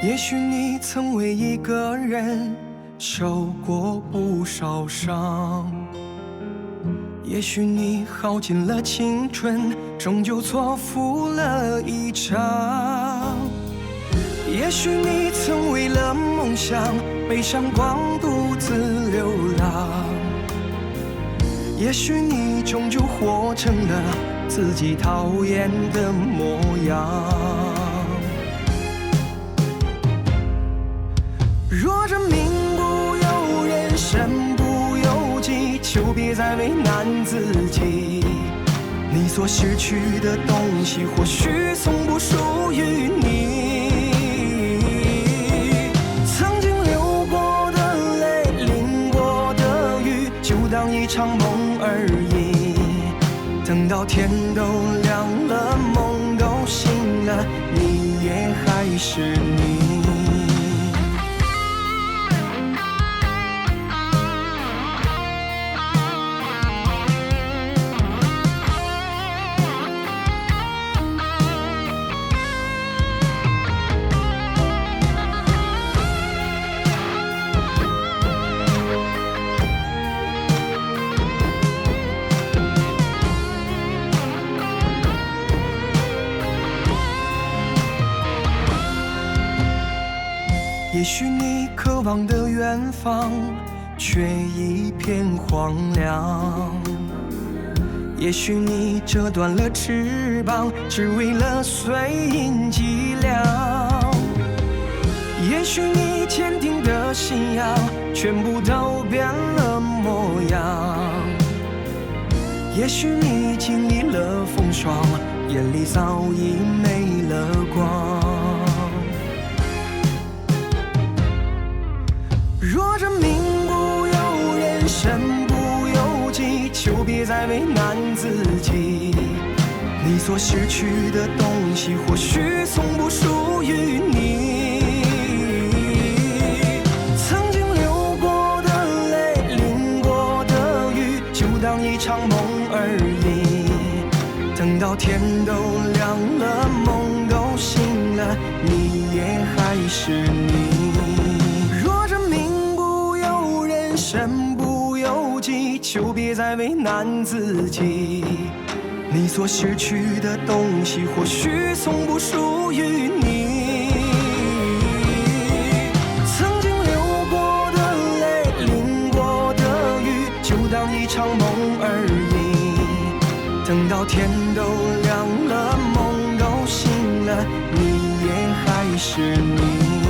也许你曾为一个人受过不少伤，也许你耗尽了青春，终究错付了一场。也许你曾为了梦想背上光独自流浪，也许你终究活成了自己讨厌的模样。若这命不由人，身不由己，就别再为难自己。你所失去的东西，或许从不属于你。曾经流过的泪，淋过的雨，就当一场梦而已。等到天都亮了，梦都醒了，你也还是你。也许你渴望的远方，却一片荒凉。也许你折断了翅膀，只为了碎银几两。也许你坚定的信仰，全部都变了模样。也许你经历了风霜，眼里早已没了光。若这命不由人，身不由己，就别再为难自己。你所失去的东西，或许从不属于你。曾经流过的泪，淋过的雨，就当一场梦而已。等到天都亮了，梦都醒了，你也还是你。身不由己，就别再为难自己。你所失去的东西，或许从不属于你。曾经流过的泪，淋过的雨，就当一场梦而已。等到天都亮了，梦都醒了，你也还是你。